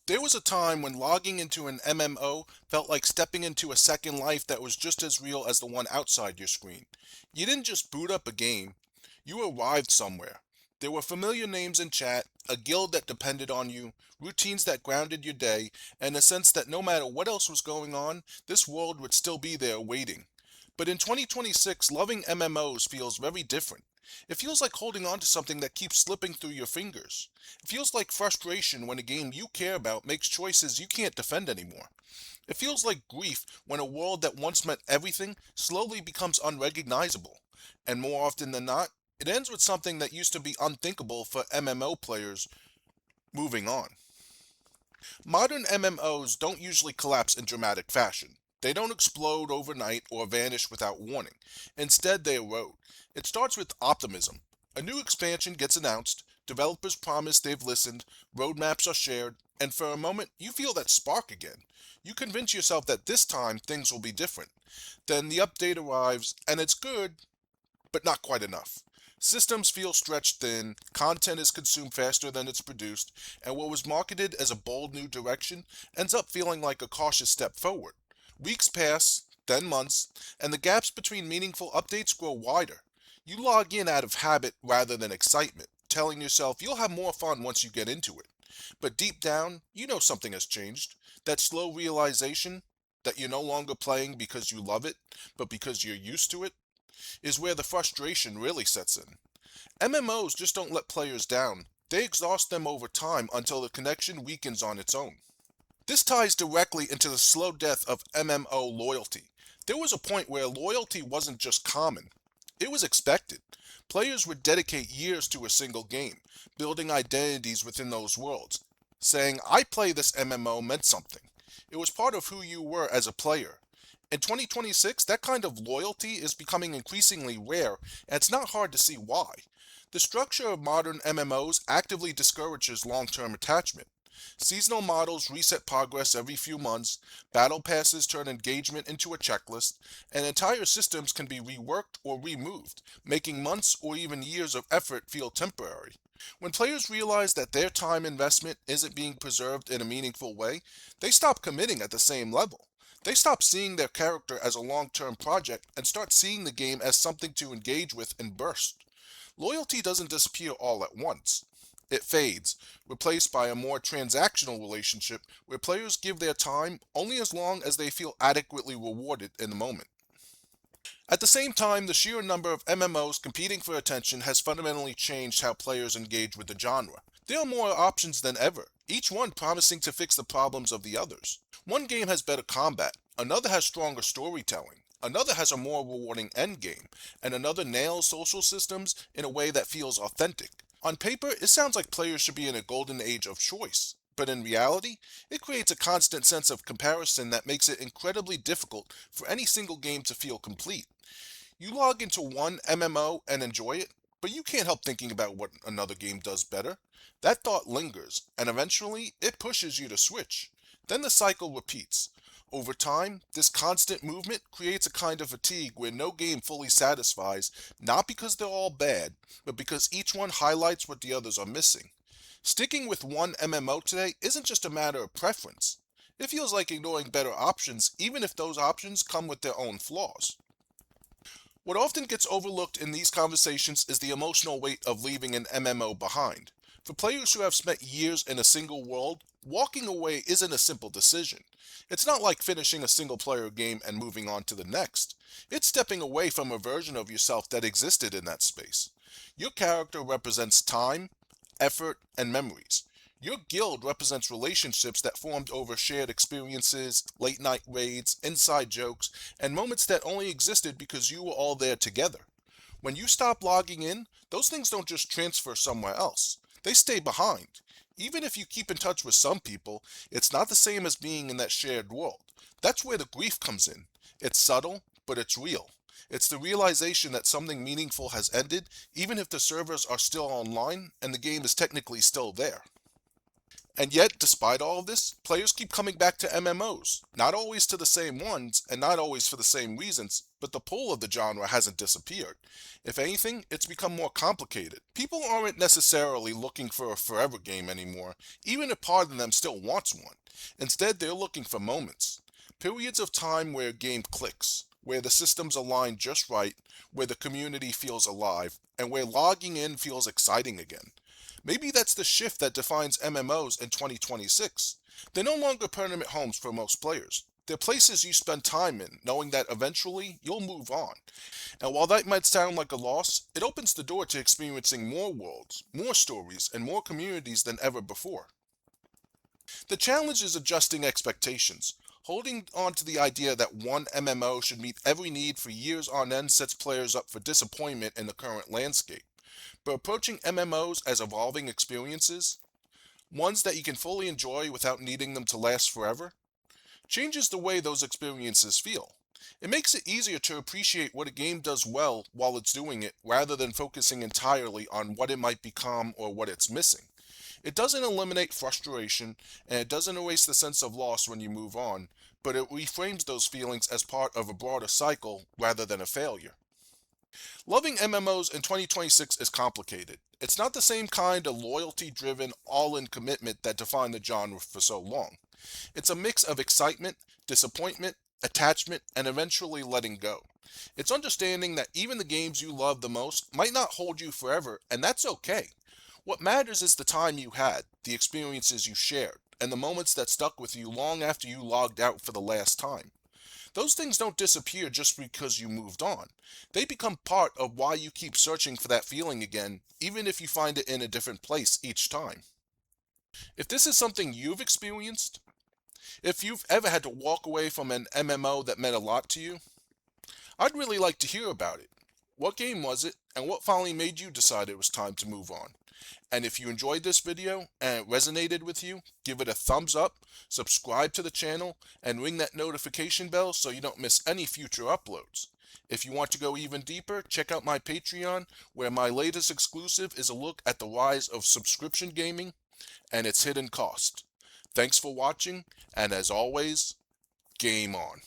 There was a time when logging into an MMO felt like stepping into a second life that was just as real as the one outside your screen. You didn't just boot up a game, you arrived somewhere. There were familiar names in chat, a guild that depended on you, routines that grounded your day, and a sense that no matter what else was going on, this world would still be there waiting. But in 2026, loving MMOs feels very different. It feels like holding on to something that keeps slipping through your fingers. It feels like frustration when a game you care about makes choices you can't defend anymore. It feels like grief when a world that once meant everything slowly becomes unrecognizable. And more often than not, it ends with something that used to be unthinkable for MMO players moving on. Modern MMOs don't usually collapse in dramatic fashion. They don't explode overnight or vanish without warning. Instead, they erode. It starts with optimism. A new expansion gets announced, developers promise they've listened, roadmaps are shared, and for a moment, you feel that spark again. You convince yourself that this time things will be different. Then the update arrives, and it's good, but not quite enough. Systems feel stretched thin, content is consumed faster than it's produced, and what was marketed as a bold new direction ends up feeling like a cautious step forward. Weeks pass, then months, and the gaps between meaningful updates grow wider. You log in out of habit rather than excitement, telling yourself you'll have more fun once you get into it. But deep down, you know something has changed. That slow realization that you're no longer playing because you love it, but because you're used to it, is where the frustration really sets in. MMOs just don't let players down. They exhaust them over time until the connection weakens on its own. This ties directly into the slow death of MMO loyalty. There was a point where loyalty wasn't just common, it was expected. Players would dedicate years to a single game, building identities within those worlds. Saying, I play this MMO meant something. It was part of who you were as a player. In 2026, that kind of loyalty is becoming increasingly rare, and it's not hard to see why. The structure of modern MMOs actively discourages long-term attachment. Seasonal models reset progress every few months, battle passes turn engagement into a checklist, and entire systems can be reworked or removed, making months or even years of effort feel temporary. When players realize that their time investment isn't being preserved in a meaningful way, they stop committing at the same level. They stop seeing their character as a long-term project and start seeing the game as something to engage with in bursts. Loyalty doesn't disappear all at once. It fades, replaced by a more transactional relationship where players give their time only as long as they feel adequately rewarded in the moment. At the same time, the sheer number of MMOs competing for attention has fundamentally changed how players engage with the genre. There are more options than ever, each one promising to fix the problems of the others. One game has better combat, another has stronger storytelling, another has a more rewarding endgame, and another nails social systems in a way that feels authentic. On paper, it sounds like players should be in a golden age of choice, but in reality, it creates a constant sense of comparison that makes it incredibly difficult for any single game to feel complete. You log into one MMO and enjoy it, but you can't help thinking about what another game does better. That thought lingers, and eventually it pushes you to switch. Then the cycle repeats. Over time, this constant movement creates a kind of fatigue where no game fully satisfies, not because they're all bad, but because each one highlights what the others are missing. Sticking with one MMO today isn't just a matter of preference. It feels like ignoring better options, even if those options come with their own flaws. What often gets overlooked in these conversations is the emotional weight of leaving an MMO behind. For players who have spent years in a single world, walking away isn't a simple decision. It's not like finishing a single player game and moving on to the next. It's stepping away from a version of yourself that existed in that space. Your character represents time, effort, and memories. Your guild represents relationships that formed over shared experiences, late night raids, inside jokes, and moments that only existed because you were all there together. When you stop logging in, those things don't just transfer somewhere else. They stay behind. Even if you keep in touch with some people, it's not the same as being in that shared world. That's where the grief comes in. It's subtle, but it's real. It's the realization that something meaningful has ended, even if the servers are still online and the game is technically still there. And yet, despite all of this, players keep coming back to MMOs. Not always to the same ones, and not always for the same reasons, but the pull of the genre hasn't disappeared. If anything, it's become more complicated. People aren't necessarily looking for a forever game anymore, even if part of them still wants one. Instead, they're looking for moments. Periods of time where a game clicks, where the systems align just right, where the community feels alive, and where logging in feels exciting again. Maybe that's the shift that defines MMOs in 2026. They're no longer permanent homes for most players. They're places you spend time in, knowing that eventually you'll move on. And while that might sound like a loss, it opens the door to experiencing more worlds, more stories, and more communities than ever before. The challenge is adjusting expectations. Holding on to the idea that one MMO should meet every need for years on end sets players up for disappointment in the current landscape. But approaching MMOs as evolving experiences, ones that you can fully enjoy without needing them to last forever, changes the way those experiences feel. It makes it easier to appreciate what a game does well while it's doing it, rather than focusing entirely on what it might become or what it's missing. It doesn't eliminate frustration, and it doesn't erase the sense of loss when you move on, but it reframes those feelings as part of a broader cycle rather than a failure. Loving MMOs in 2026 is complicated. It's not the same kind of loyalty driven, all in commitment that defined the genre for so long. It's a mix of excitement, disappointment, attachment, and eventually letting go. It's understanding that even the games you love the most might not hold you forever, and that's okay. What matters is the time you had, the experiences you shared, and the moments that stuck with you long after you logged out for the last time. Those things don't disappear just because you moved on. They become part of why you keep searching for that feeling again, even if you find it in a different place each time. If this is something you've experienced, if you've ever had to walk away from an MMO that meant a lot to you, I'd really like to hear about it. What game was it, and what finally made you decide it was time to move on? And if you enjoyed this video and it resonated with you, give it a thumbs up, subscribe to the channel, and ring that notification bell so you don't miss any future uploads. If you want to go even deeper, check out my Patreon, where my latest exclusive is a look at the rise of subscription gaming and its hidden cost. Thanks for watching, and as always, game on.